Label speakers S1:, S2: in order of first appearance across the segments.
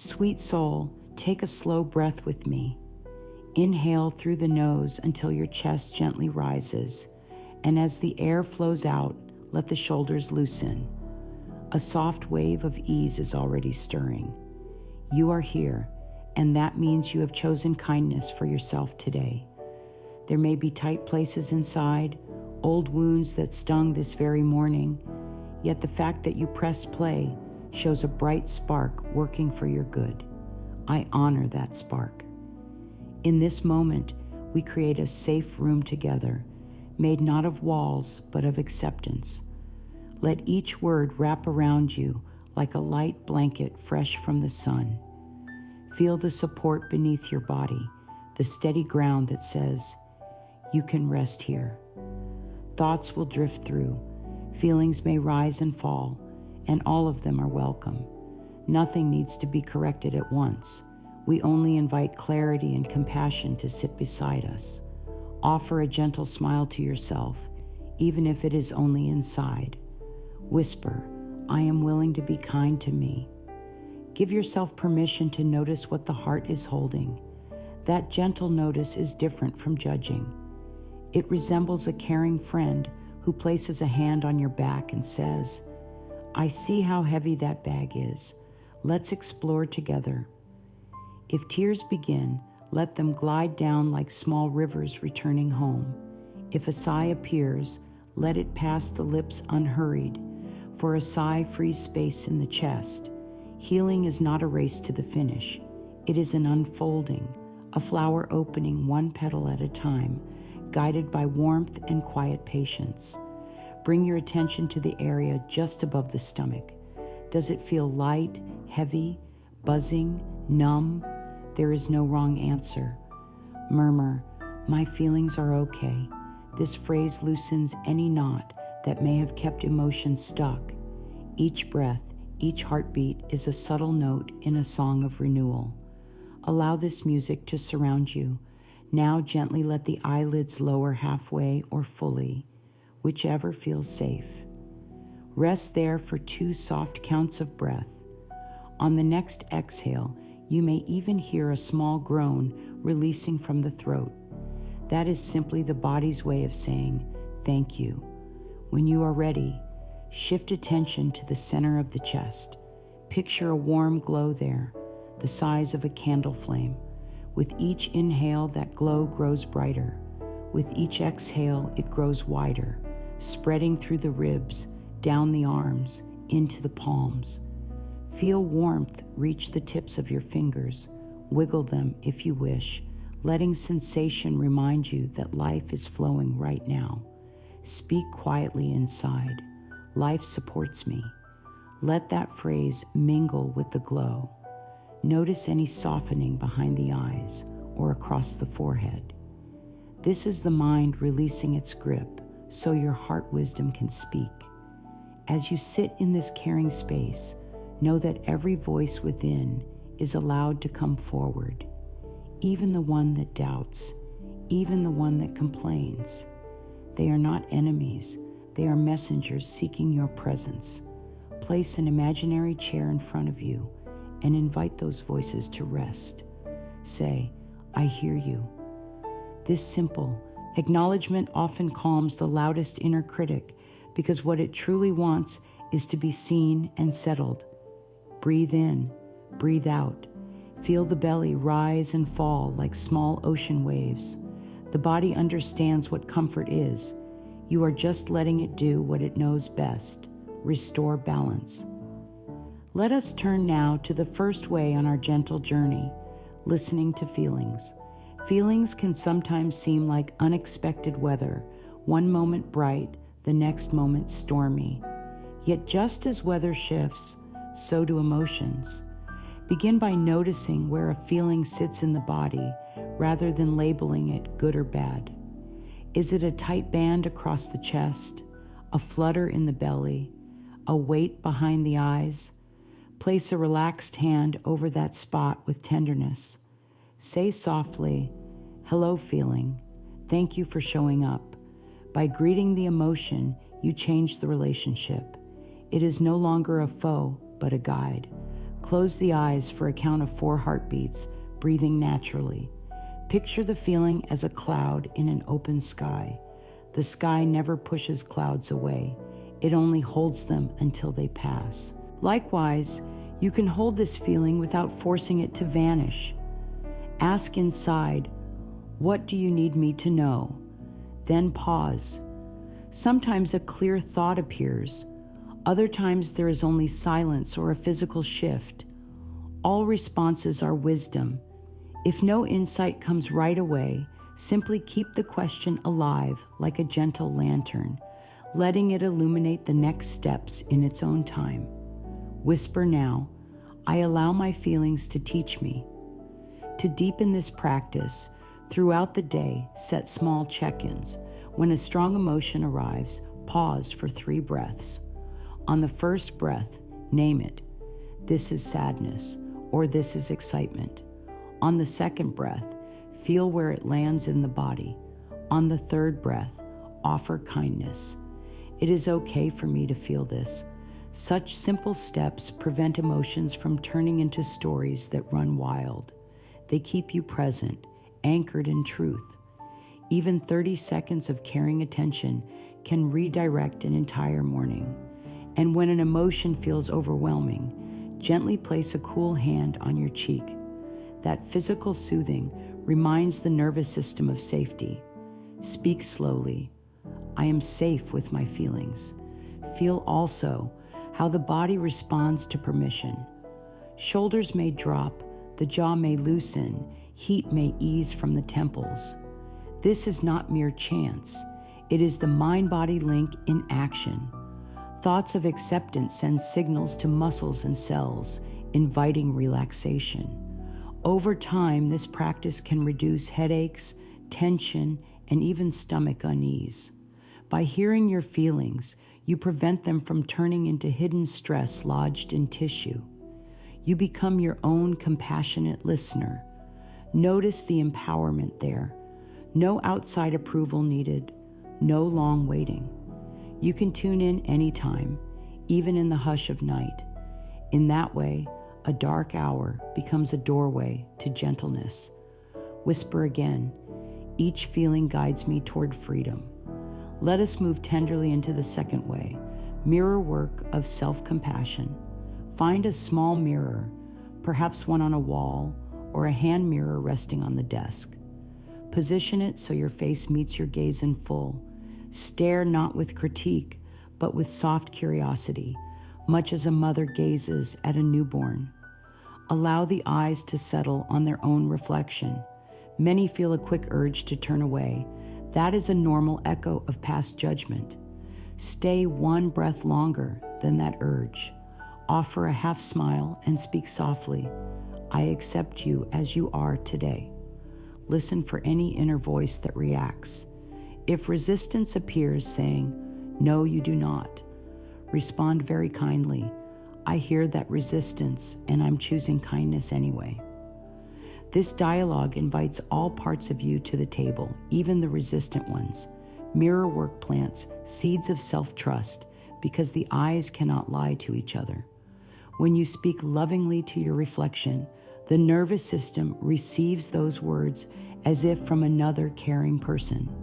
S1: Sweet soul, take a slow breath with me. Inhale through the nose until your chest gently rises, and as the air flows out, let the shoulders loosen. A soft wave of ease is already stirring. You are here, and that means you have chosen kindness for yourself today. There may be tight places inside, old wounds that stung this very morning, yet the fact that you pressed play shows a bright spark working for your good. I honor that spark. In this moment, we create a safe room together, made not of walls, but of acceptance. Let each word wrap around you like a light blanket fresh from the sun. Feel the support beneath your body, the steady ground that says, you can rest here. Thoughts will drift through, feelings may rise and fall, and all of them are welcome. Nothing needs to be corrected at once. We only invite clarity and compassion to sit beside us. Offer a gentle smile to yourself, even if it is only inside. Whisper, I am willing to be kind to me. Give yourself permission to notice what the heart is holding. That gentle notice is different from judging. It resembles a caring friend who places a hand on your back and says, I see how heavy that bag is. Let's explore together. If tears begin, let them glide down like small rivers returning home. If a sigh appears, let it pass the lips unhurried, for a sigh frees space in the chest. Healing is not a race to the finish. It is an unfolding, a flower opening one petal at a time, guided by warmth and quiet patience. Bring your attention to the area just above the stomach. Does it feel light, heavy, buzzing, numb? There is no wrong answer. Murmur, my feelings are okay. This phrase loosens any knot that may have kept emotions stuck. Each breath, each heartbeat is a subtle note in a song of renewal. Allow this music to surround you. Now gently let the eyelids lower halfway or fully, whichever feels safe. Rest there for 2 soft counts of breath. On the next exhale, you may even hear a small groan releasing from the throat. That is simply the body's way of saying, thank you. When you are ready, shift attention to the center of the chest. Picture a warm glow there, the size of a candle flame. With each inhale, that glow grows brighter. With each exhale, it grows wider, spreading through the ribs, down the arms, into the palms. Feel warmth reach the tips of your fingers. Wiggle them if you wish, letting sensation remind you that life is flowing right now. Speak quietly inside. Life supports me. Let that phrase mingle with the glow. Notice any softening behind the eyes or across the forehead. This is the mind releasing its grip so your heart wisdom can speak. As you sit in this caring space, know that every voice within is allowed to come forward, even the one that doubts, even the one that complains. They are not enemies, they are messengers seeking your presence. Place an imaginary chair in front of you and invite those voices to rest. Say, I hear you. This simple acknowledgement often calms the loudest inner critic because what it truly wants is to be seen and settled. Breathe in, breathe out. Feel the belly rise and fall like small ocean waves. The body understands what comfort is. You are just letting it do what it knows best. Restore balance. Let us turn now to the first way on our gentle journey, listening to feelings. Feelings can sometimes seem like unexpected weather, one moment bright, the next moment stormy. Yet just as weather shifts, so do emotions. Begin by noticing where a feeling sits in the body rather than labeling it good or bad. Is it a tight band across the chest, a flutter in the belly, a weight behind the eyes? Place a relaxed hand over that spot with tenderness. Say softly, hello feeling, thank you for showing up. By greeting the emotion, you change the relationship. It is no longer a foe, but a guide. Close the eyes for a count of 4 heartbeats, breathing naturally. Picture the feeling as a cloud in an open sky. The sky never pushes clouds away. It only holds them until they pass. Likewise, you can hold this feeling without forcing it to vanish. Ask inside, what do you need me to know? Then pause. Sometimes a clear thought appears. Other times there is only silence or a physical shift. All responses are wisdom. If no insight comes right away, simply keep the question alive like a gentle lantern, letting it illuminate the next steps in its own time. Whisper now, I allow my feelings to teach me. To deepen this practice, throughout the day, set small check-ins. When a strong emotion arrives, pause for 3 breaths. On the first breath, name it. This is sadness, or this is excitement. On the second breath, feel where it lands in the body. On the third breath, offer kindness. It is okay for me to feel this. Such simple steps prevent emotions from turning into stories that run wild. They keep you present, anchored in truth. Even 30 seconds of caring attention can redirect an entire morning. And when an emotion feels overwhelming, gently place a cool hand on your cheek. That physical soothing reminds the nervous system of safety. Speak slowly. I am safe with my feelings. Feel also how the body responds to permission. Shoulders may drop, the jaw may loosen, heat may ease from the temples. This is not mere chance. It is the mind-body link in action. Thoughts of acceptance send signals to muscles and cells, inviting relaxation. Over time, this practice can reduce headaches, tension, and even stomach unease. By hearing your feelings, you prevent them from turning into hidden stress lodged in tissue. You become your own compassionate listener. Notice the empowerment there. No outside approval needed, no long waiting. You can tune in anytime, even in the hush of night. In that way, a dark hour becomes a doorway to gentleness. Whisper again, each feeling guides me toward freedom. Let us move tenderly into the second way, mirror work of self-compassion. Find a small mirror, perhaps one on a wall, or a hand mirror resting on the desk. Position it so your face meets your gaze in full. Stare not with critique, but with soft curiosity, much as a mother gazes at a newborn. Allow the eyes to settle on their own reflection. Many feel a quick urge to turn away. That is a normal echo of past judgment. Stay one breath longer than that urge. Offer a half smile and speak softly. I accept you as you are today. Listen for any inner voice that reacts. If resistance appears saying, no, you do not, respond very kindly. I hear that resistance and I'm choosing kindness anyway. This dialogue invites all parts of you to the table, even the resistant ones. Mirror work plants seeds of self-trust because the eyes cannot lie to each other. When you speak lovingly to your reflection, the nervous system receives those words as if from another caring person.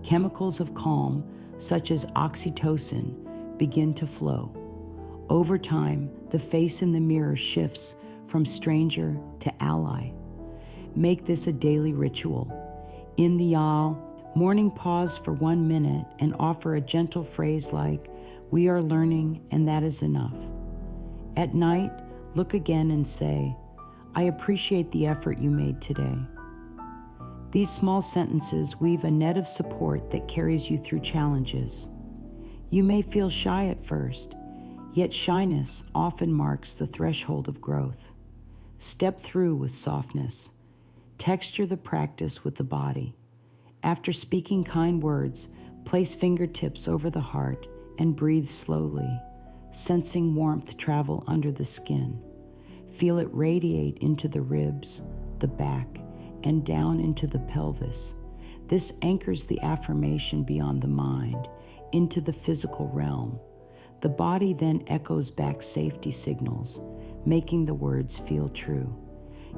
S1: Chemicals of calm, such as oxytocin, begin to flow. Over time, the face in the mirror shifts from stranger to ally. Make this a daily ritual. In the aisle, morning pause for 1 minute and offer a gentle phrase like, we are learning and that is enough. At night, look again and say, I appreciate the effort you made today. These small sentences weave a net of support that carries you through challenges. You may feel shy at first, yet shyness often marks the threshold of growth. Step through with softness. Texture the practice with the body. After speaking kind words, place fingertips over the heart and breathe slowly, sensing warmth travel under the skin. Feel it radiate into the ribs, the back, and down into the pelvis. This anchors the affirmation beyond the mind, into the physical realm. The body then echoes back safety signals. making the words feel true.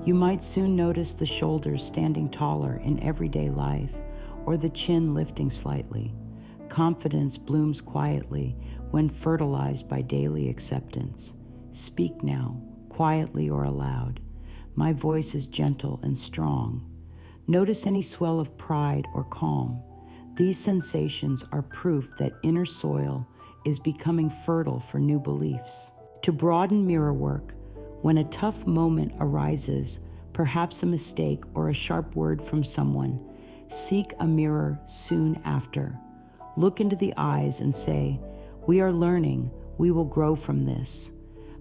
S1: You might soon notice the shoulders standing taller in everyday life, or the chin lifting slightly. Confidence blooms quietly when fertilized by daily acceptance. Speak now, quietly or aloud. My voice is gentle and strong. Notice any swell of pride or calm. These sensations are proof that inner soil is becoming fertile for new beliefs. To broaden mirror work, when a tough moment arises, perhaps a mistake or a sharp word from someone, seek a mirror soon after. Look into the eyes and say, "We are learning, we will grow from this."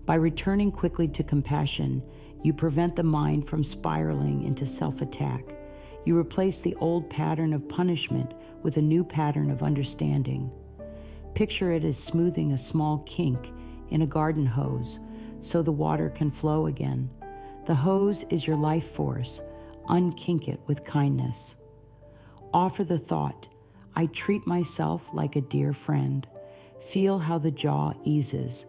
S1: By returning quickly to compassion, you prevent the mind from spiraling into self-attack. You replace the old pattern of punishment with a new pattern of understanding. Picture it as smoothing a small kink in a garden hose so the water can flow again. The hose is your life force. Unkink it with kindness. Offer the thought, "I treat myself like a dear friend." Feel how the jaw eases.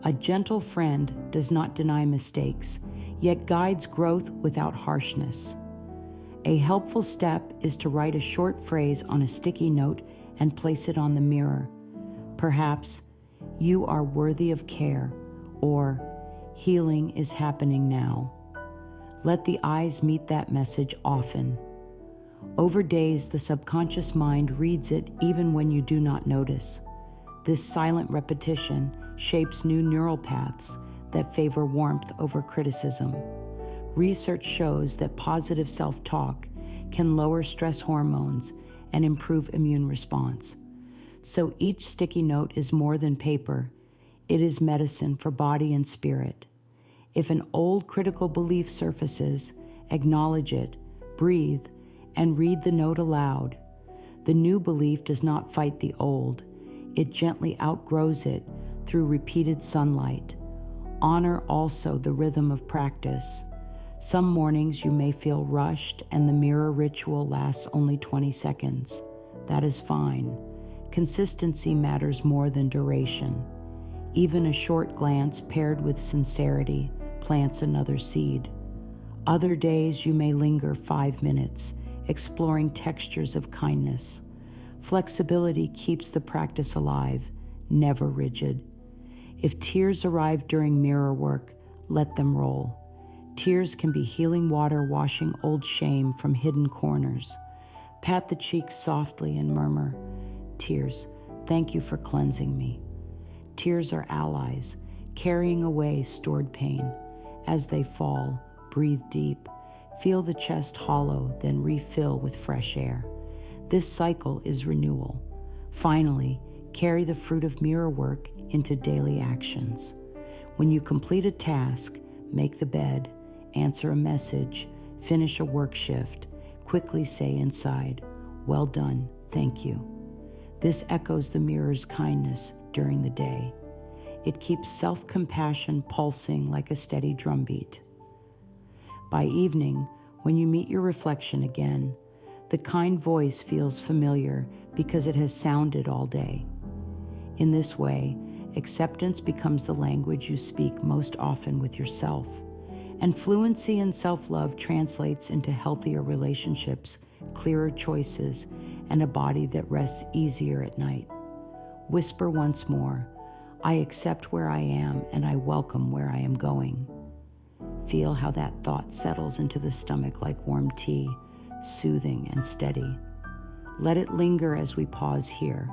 S1: A gentle friend does not deny mistakes, yet guides growth without harshness. A helpful step is to write a short phrase on a sticky note and place it on the mirror. Perhaps, "You are worthy of care," or "Healing is happening now." Let the eyes meet that message often. Over days, the subconscious mind reads it even when you do not notice. This silent repetition shapes new neural paths that favor warmth over criticism. Research shows that positive self-talk can lower stress hormones and improve immune response. So each sticky note is more than paper. It is medicine for body and spirit. If an old critical belief surfaces, acknowledge it, breathe, and read the note aloud. The new belief does not fight the old. It gently outgrows it through repeated sunlight. Honor also the rhythm of practice. Some mornings you may feel rushed and the mirror ritual lasts only 20 seconds. That is fine. Consistency matters more than duration. Even a short glance paired with sincerity plants another seed. Other days you may linger 5 minutes, exploring textures of kindness. Flexibility keeps the practice alive, never rigid. If tears arrive during mirror work, let them roll. Tears can be healing water washing old shame from hidden corners. Pat the cheeks softly and murmur, "Tears, thank you for cleansing me." Tears are allies, carrying away stored pain. As they fall, breathe deep. Feel the chest hollow, then refill with fresh air. This cycle is renewal. Finally, carry the fruit of mirror work into daily actions. When you complete a task, make the bed, answer a message, finish a work shift, quickly say inside, "Well done, thank you." This echoes the mirror's kindness during the day. It keeps self-compassion pulsing like a steady drumbeat. By evening, when you meet your reflection again, the kind voice feels familiar because it has sounded all day. In this way, acceptance becomes the language you speak most often with yourself, and fluency in self-love translates into healthier relationships, clearer choices, and a body that rests easier at night. Whisper once more, "I accept where I am and I welcome where I am going." Feel how that thought settles into the stomach like warm tea, soothing and steady. Let it linger as we pause here,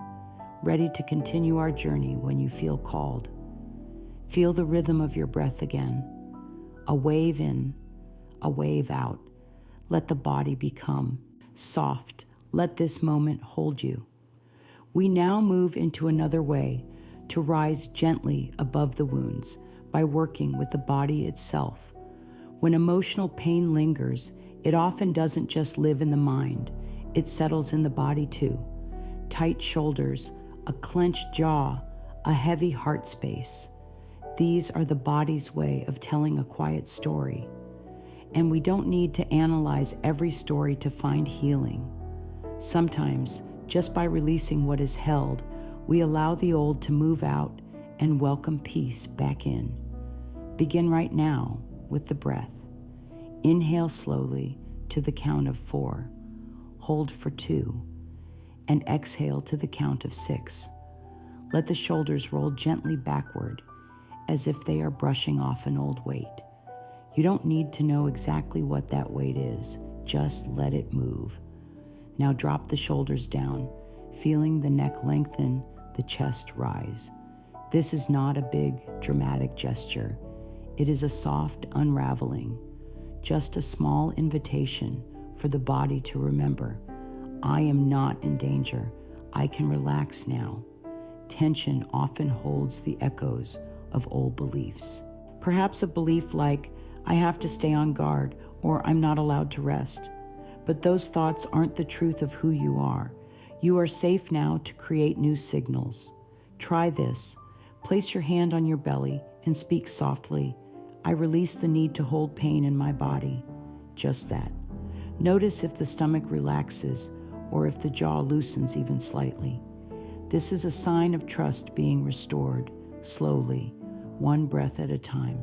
S1: ready to continue our journey when you feel called. Feel the rhythm of your breath again. A wave in, a wave out. Let the body become soft. Let this moment hold you. We now move into another way to rise gently above the wounds by working with the body itself. When emotional pain lingers, it often doesn't just live in the mind, it settles in the body too. Tight shoulders, a clenched jaw, a heavy heart space. These are the body's way of telling a quiet story. And we don't need to analyze every story to find healing. Sometimes, just by releasing what is held, we allow the old to move out and welcome peace back in. Begin right now with the breath. Inhale slowly to the count of 4. Hold for 2. And exhale to the count of 6. Let the shoulders roll gently backward as if they are brushing off an old weight. You don't need to know exactly what that weight is. Just let it move. Now drop the shoulders down, feeling the neck lengthen, the chest rise. This is not a big, dramatic gesture. It is a soft unraveling, just a small invitation for the body to remember, I am not in danger. I can relax now. Tension often holds the echoes of old beliefs. Perhaps a belief like, I have to stay on guard, or I'm not allowed to rest. But those thoughts aren't the truth of who you are. You are safe now to create new signals. Try this. Place your hand on your belly and speak softly. I release the need to hold pain in my body. Just that. Notice if the stomach relaxes or if the jaw loosens even slightly. This is a sign of trust being restored, slowly, one breath at a time.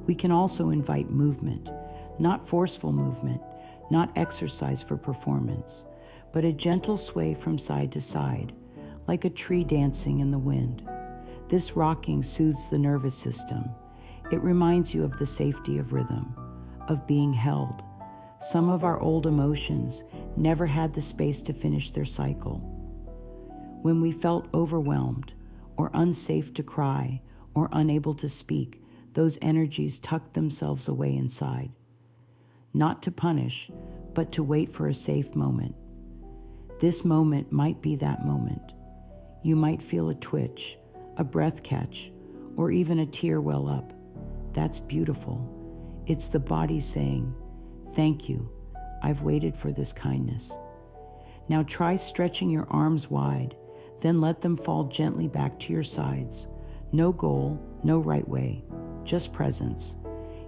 S1: We can also invite movement, not forceful movement, not exercise for performance, but a gentle sway from side to side, like a tree dancing in the wind. This rocking soothes the nervous system. It reminds you of the safety of rhythm, of being held. Some of our old emotions never had the space to finish their cycle. When we felt overwhelmed, or unsafe to cry, or unable to speak, those energies tucked themselves away inside. Not to punish, but to wait for a safe moment. This moment might be that moment. You might feel a twitch, a breath catch, or even a tear well up. That's beautiful. It's the body saying, thank you, I've waited for this kindness. Now try stretching your arms wide, then let them fall gently back to your sides. No goal, no right way, just presence.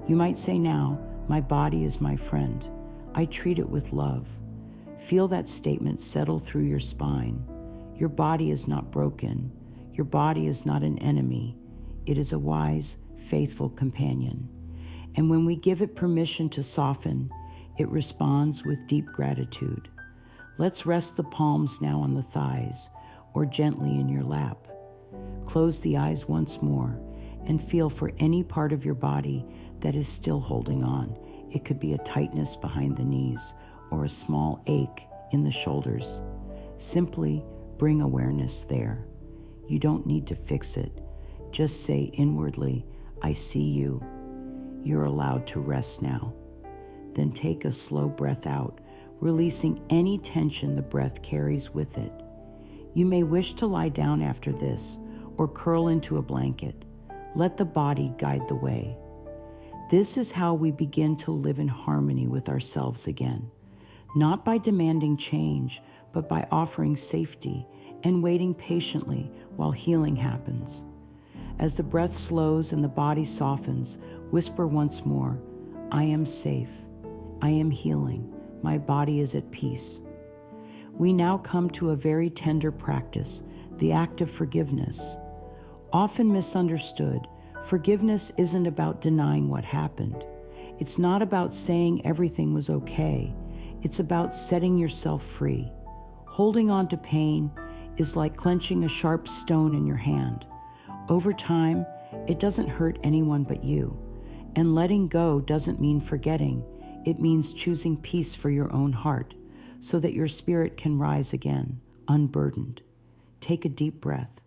S1: You might say now, my body is my friend. I treat it with love. Feel that statement settle through your spine. Your body is not broken. Your body is not an enemy. It is a wise, faithful companion. And when we give it permission to soften, it responds with deep gratitude. Let's rest the palms now on the thighs or gently in your lap. Close the eyes once more and feel for any part of your body that is still holding on. It could be a tightness behind the knees or a small ache in the shoulders. Simply bring awareness there. You don't need to fix it. Just say inwardly, I see you. You're allowed to rest now. Then take a slow breath out, releasing any tension the breath carries with it. You may wish to lie down after this or curl into a blanket. Let the body guide the way. This is how we begin to live in harmony with ourselves again, not by demanding change, but by offering safety and waiting patiently while healing happens. As the breath slows and the body softens, whisper once more, I am safe. I am healing. My body is at peace. We now come to a very tender practice, the act of forgiveness. Often misunderstood, forgiveness isn't about denying what happened. It's not about saying everything was okay. It's about setting yourself free. Holding on to pain is like clenching a sharp stone in your hand. Over time, it doesn't hurt anyone but you. And letting go doesn't mean forgetting. It means choosing peace for your own heart so that your spirit can rise again, unburdened. Take a deep breath.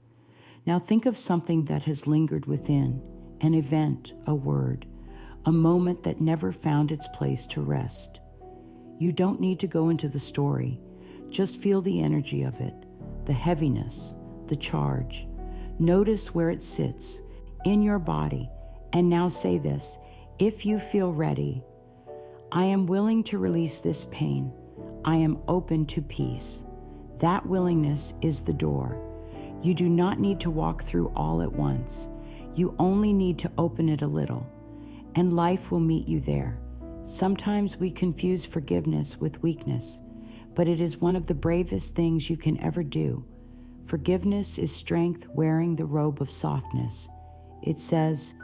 S1: Now think of something that has lingered within, an event, a word, a moment that never found its place to rest. You don't need to go into the story. Just feel the energy of it, the heaviness, the charge. Notice where it sits in your body. And now say this, if you feel ready, I am willing to release this pain. I am open to peace. That willingness is the door. You do not need to walk through all at once. You only need to open it a little, and life will meet you there. Sometimes we confuse forgiveness with weakness, but it is one of the bravest things you can ever do. Forgiveness is strength wearing the robe of softness. It says,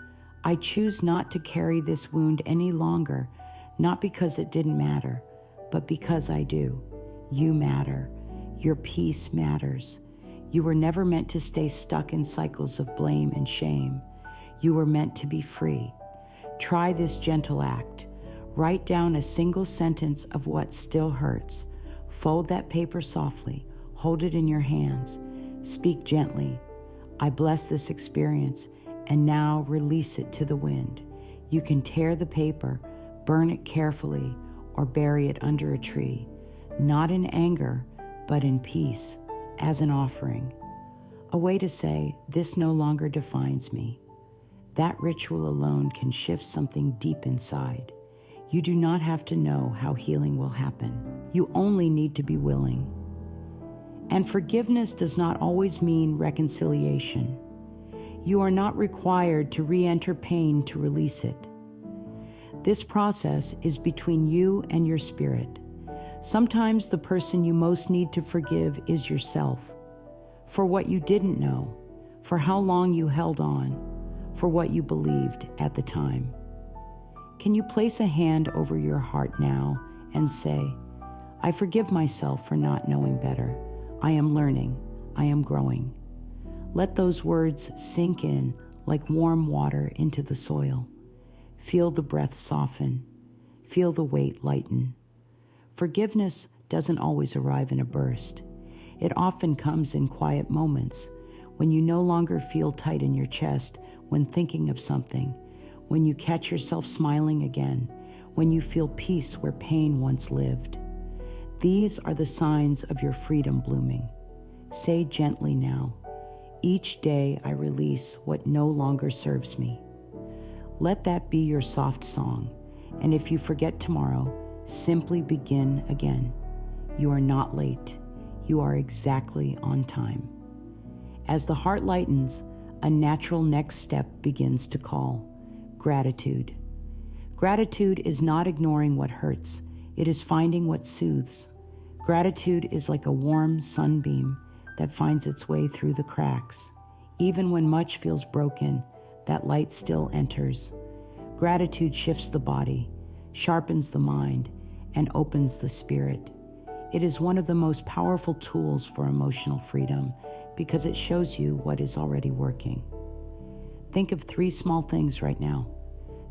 S1: I choose not to carry this wound any longer, not because it didn't matter, but because I do. You matter. Your peace matters. You were never meant to stay stuck in cycles of blame and shame. You were meant to be free. Try this gentle act. Write down a single sentence of what still hurts. Fold that paper softly. Hold it in your hands. Speak gently. I bless this experience, and now release it to the wind. You can tear the paper, burn it carefully, or bury it under a tree, not in anger, but in peace, as an offering. A way to say, this no longer defines me. That ritual alone can shift something deep inside. You do not have to know how healing will happen. You only need to be willing. And forgiveness does not always mean reconciliation. You are not required to re-enter pain to release it. This process is between you and your spirit. Sometimes the person you most need to forgive is yourself, for what you didn't know, for how long you held on, for what you believed at the time. Can you place a hand over your heart now and say, I forgive myself for not knowing better. I am learning. I am growing. Let those words sink in like warm water into the soil. Feel the breath soften. Feel the weight lighten. Forgiveness doesn't always arrive in a burst. It often comes in quiet moments, when you no longer feel tight in your chest when thinking of something, when you catch yourself smiling again, when you feel peace where pain once lived. These are the signs of your freedom blooming. Say gently now, each day I release what no longer serves me. Let that be your soft song, and if you forget tomorrow, simply begin again. You are not late. You are exactly on time. As the heart lightens, a natural next step begins to call: gratitude. Gratitude is not ignoring what hurts. It is finding what soothes. Gratitude is like a warm sunbeam that finds its way through the cracks. Even when much feels broken, that light still enters. Gratitude shifts the body, sharpens the mind, and opens the spirit. It is one of the most powerful tools for emotional freedom because it shows you what is already working. Think of 3 small things right now.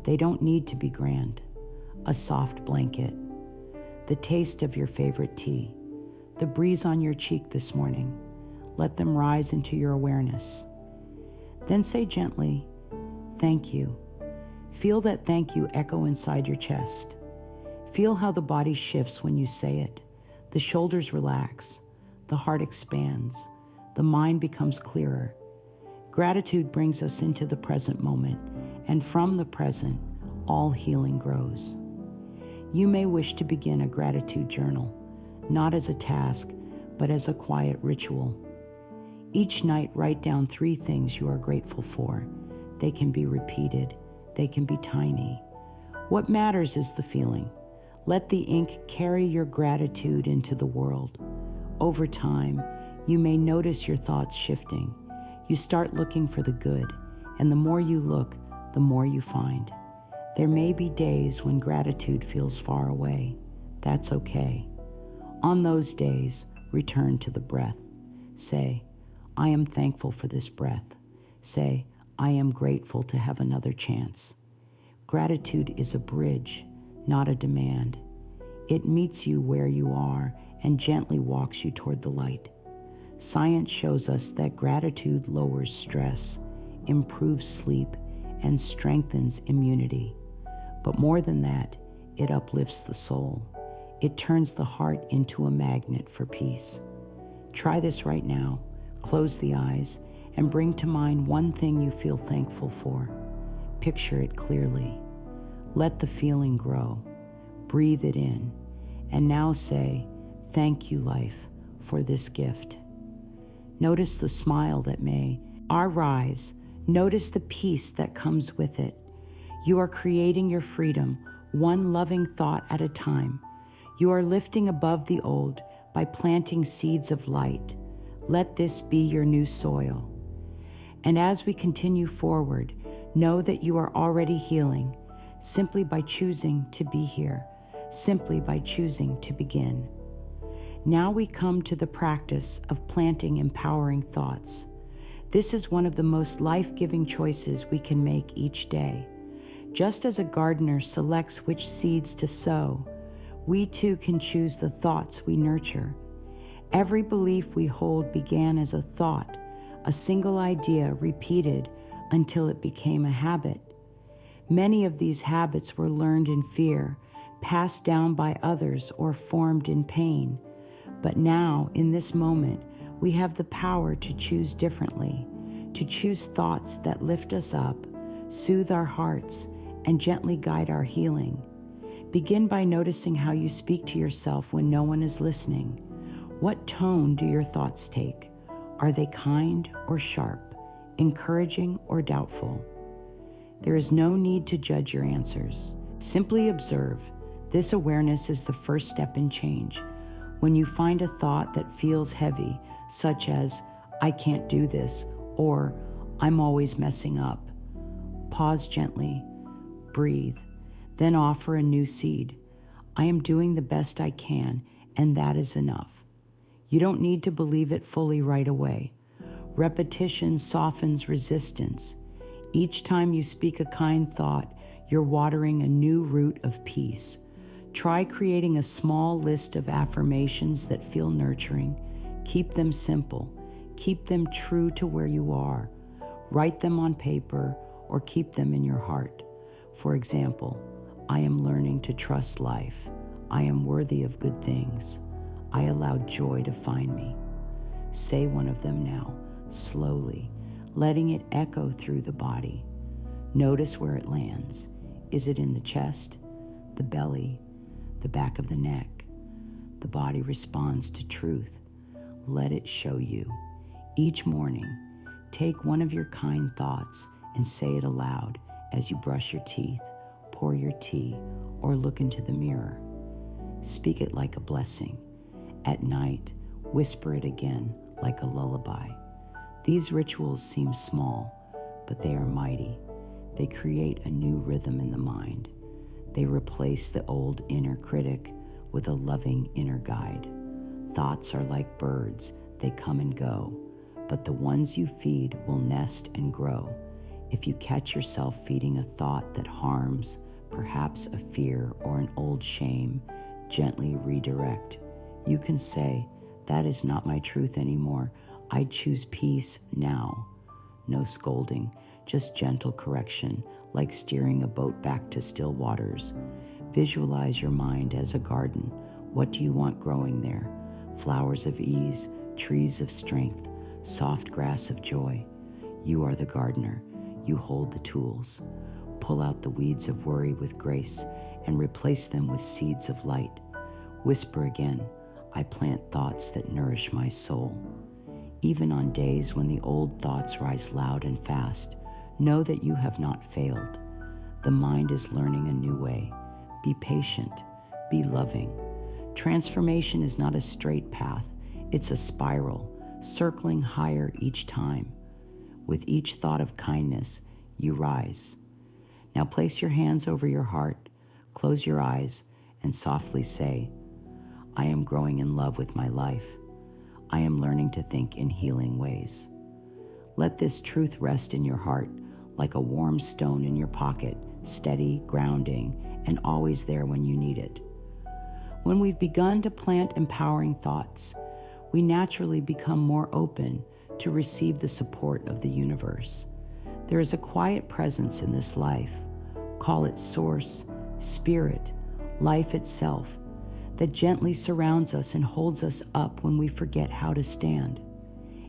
S1: They don't need to be grand. A soft blanket, the taste of your favorite tea, the breeze on your cheek this morning. Let them rise into your awareness. Then say gently, thank you. Feel that thank you echo inside your chest. Feel how the body shifts when you say it. The shoulders relax, the heart expands, the mind becomes clearer. Gratitude brings us into the present moment, and from the present, all healing grows. You may wish to begin a gratitude journal, not as a task, but as a quiet ritual. Each night, write down 3 things you are grateful for. They can be repeated. They can be tiny. What matters is the feeling. Let the ink carry your gratitude into the world. Over time, you may notice your thoughts shifting. You start looking for the good, and the more you look, the more you find. There may be days when gratitude feels far away. That's okay. On those days, return to the breath. Say, I am thankful for this breath. Say, I am grateful to have another chance. Gratitude is a bridge, not a demand. It meets you where you are and gently walks you toward the light. Science shows us that gratitude lowers stress, improves sleep, and strengthens immunity. But more than that, it uplifts the soul. It turns the heart into a magnet for peace. Try this right now. Close the eyes and bring to mind one thing you feel thankful for. Picture it clearly. Let the feeling grow. Breathe it in. And now say, thank you, life, for this gift. Notice the smile that may arise. Notice the peace that comes with it. You are creating your freedom, one loving thought at a time. You are lifting above the old by planting seeds of light. Let this be your new soil. And as we continue forward, Know that you are already healing simply by choosing to be here, simply by choosing to begin. Now we come to the practice of planting empowering thoughts. This is one of the most life-giving choices we can make each day. Just as a gardener selects which seeds to sow, we too can choose the thoughts we nurture. Every belief we hold began as a thought, a single idea repeated until it became a habit. Many of these habits were learned in fear, passed down by others, or formed in pain. But now, in this moment, we have the power to choose differently, to choose thoughts that lift us up, soothe our hearts, and gently guide our healing. Begin by noticing how you speak to yourself when no one is listening. What tone do your thoughts take? Are they kind or sharp, encouraging or doubtful? There is no need to judge your answers. Simply observe. This awareness is the first step in change. When you find a thought that feels heavy, such as, "I can't do this," or "I'm always messing up," pause gently, breathe, then offer a new seed. "I am doing the best I can, and that is enough." You don't need to believe it fully right away. Repetition softens resistance. Each time you speak a kind thought, you're watering a new root of peace. Try creating a small list of affirmations that feel nurturing. Keep them simple. Keep them true to where you are. Write them on paper or keep them in your heart. For example, "I am learning to trust life. I am worthy of good things. I allow joy to find me." Say one of them now, slowly, letting it echo through the body. Notice where it lands. Is it in the chest, the belly, the back of the neck? The body responds to truth. Let it show you. Each morning, take one of your kind thoughts and say it aloud as you brush your teeth, pour your tea, or look into the mirror. Speak it like a blessing. At night, whisper it again like a lullaby. These rituals seem small, but they are mighty. They create a new rhythm in the mind. They replace the old inner critic with a loving inner guide. Thoughts are like birds, they come and go, but the ones you feed will nest and grow. If you catch yourself feeding a thought that harms, perhaps a fear or an old shame, gently redirect. You can say, "That is not my truth anymore. I choose peace now." No scolding, just gentle correction, like steering a boat back to still waters. Visualize your mind as a garden. What do you want growing there? Flowers of ease, trees of strength, soft grass of joy. You are the gardener. You hold the tools. Pull out the weeds of worry with grace and replace them with seeds of light. Whisper again, "I plant thoughts that nourish my soul." Even on days when the old thoughts rise loud and fast, know that you have not failed. The mind is learning a new way. Be patient. Be loving. Transformation is not a straight path. It's a spiral, circling higher each time. With each thought of kindness, you rise. Now place your hands over your heart, close your eyes, and softly say, "I am growing in love with my life. I am learning to think in healing ways." Let this truth rest in your heart like a warm stone in your pocket, steady, grounding, and always there when you need it. When we've begun to plant empowering thoughts, we naturally become more open to receive the support of the universe. There is a quiet presence in this life, call it source, spirit, life itself, that gently surrounds us and holds us up when we forget how to stand.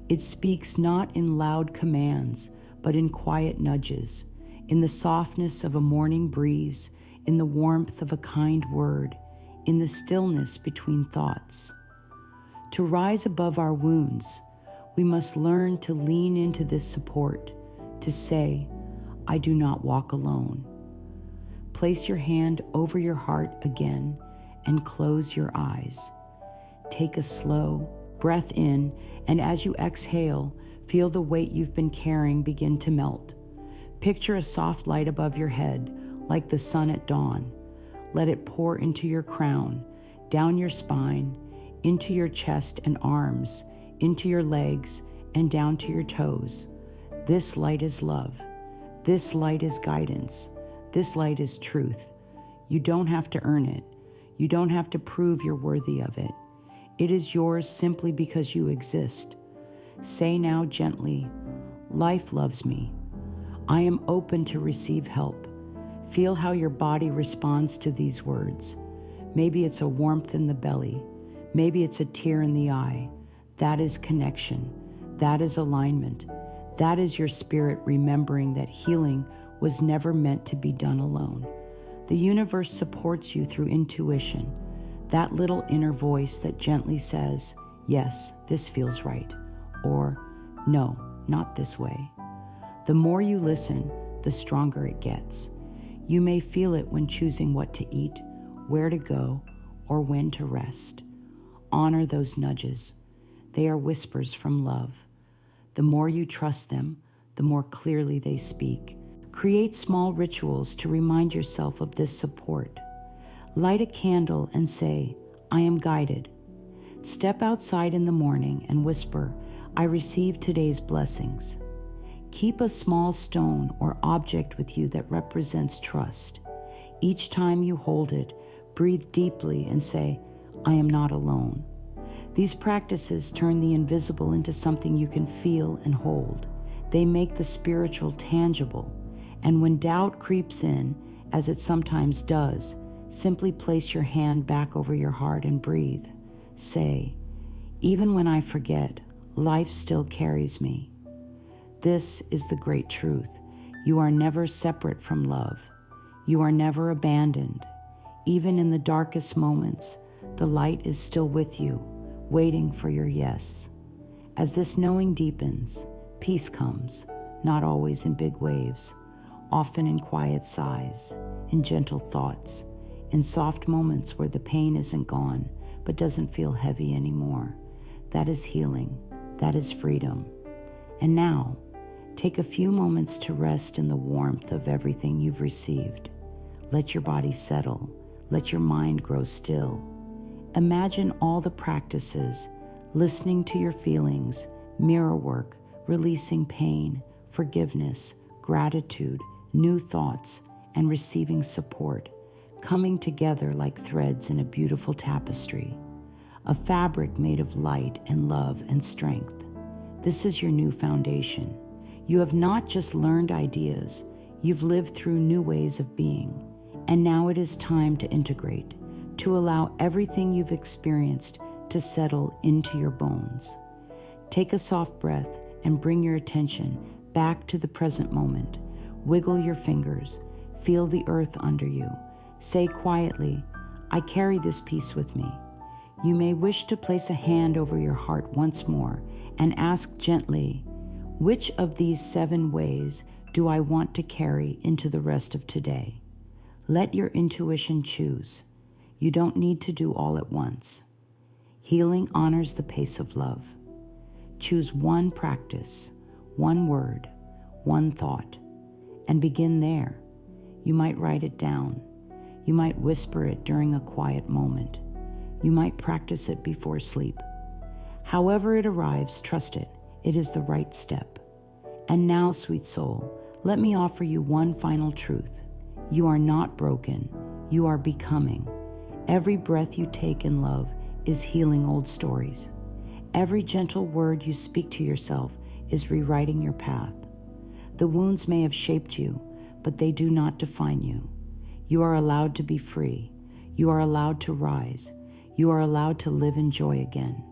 S1: It speaks not in loud commands, but in quiet nudges, in the softness of a morning breeze, in the warmth of a kind word, in the stillness between thoughts. To rise above our wounds, we must learn to lean into this support, to say, "I do not walk alone." Place your hand over your heart again and close your eyes. Take a slow breath in, and as you exhale, feel the weight you've been carrying begin to melt. Picture a soft light above your head, like the sun at dawn. Let it pour into your crown, down your spine, into your chest and arms, into your legs, and down to your toes. This light is love. This light is guidance. This light is truth. You don't have to earn it. You don't have to prove you're worthy of it. It is yours simply because you exist. Say now gently, life loves me. I am open to receive help. Feel how your body responds to these words. Maybe it's a warmth in the belly. Maybe it's a tear in the eye. That is connection. That is alignment. That is your spirit remembering that healing was never meant to be done alone. The universe supports you through intuition, that little inner voice that gently says, yes, this feels right, or no, not this way. The more you listen, the stronger it gets. You may feel it when choosing what to eat, where to go, or when to rest. Honor those nudges. They are whispers from love. The more you trust them, the more clearly they speak. Create small rituals to remind yourself of this support. Light a candle and say, I am guided. Step outside in the morning and whisper, I receive today's blessings. Keep a small stone or object with you that represents trust. Each time you hold it, breathe deeply and say, I am not alone. These practices turn the invisible into something you can feel and hold. They make the spiritual tangible. And when doubt creeps in, as it sometimes does, simply place your hand back over your heart and breathe. Say, even when I forget, life still carries me. This is the great truth. You are never separate from love. You are never abandoned. Even in the darkest moments, the light is still with you, waiting for your yes. As this knowing deepens, peace comes, not always in big waves, often in quiet sighs, in gentle thoughts, in soft moments where the pain isn't gone, but doesn't feel heavy anymore. That is healing. That is freedom. And now, take a few moments to rest in the warmth of everything you've received. Let your body settle. Let your mind grow still. Imagine all the practices, listening to your feelings, mirror work, releasing pain, forgiveness, gratitude, new thoughts, and receiving support, coming together like threads in a beautiful tapestry, a fabric made of light and love and strength. This is your new foundation. You have not just learned ideas, you've lived through new ways of being, and now it is time to integrate, to allow everything you've experienced to settle into your bones. Take a soft breath and bring your attention back to the present moment. Wiggle your fingers, feel the earth under you. Say quietly, I carry this peace with me. You may wish to place a hand over your heart once more and ask gently, which of these 7 ways do I want to carry into the rest of today? Let your intuition choose. You don't need to do all at once. Healing honors the pace of love. Choose one practice, one word, one thought, and begin there. You might write it down. You might whisper it during a quiet moment. You might practice it before sleep. However it arrives, trust it. It is the right step. And now, sweet soul, let me offer you one final truth. You are not broken. You are becoming. Every breath you take in love is healing old stories. Every gentle word you speak to yourself is rewriting your path. The wounds may have shaped you, but they do not define you. You are allowed to be free. You are allowed to rise. You are allowed to live in joy again.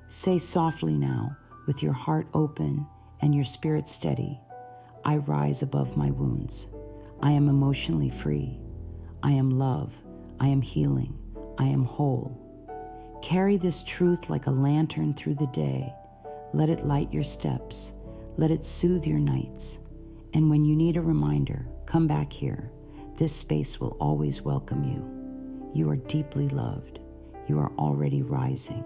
S1: Say softly now, with your heart open and your spirit steady, I rise above my wounds. I am emotionally free. I am love. I am healing. I am whole. Carry this truth like a lantern through the day. Let it light your steps. Let it soothe your nights. And when you need a reminder, come back here. This space will always welcome you. You are deeply loved. You are already rising.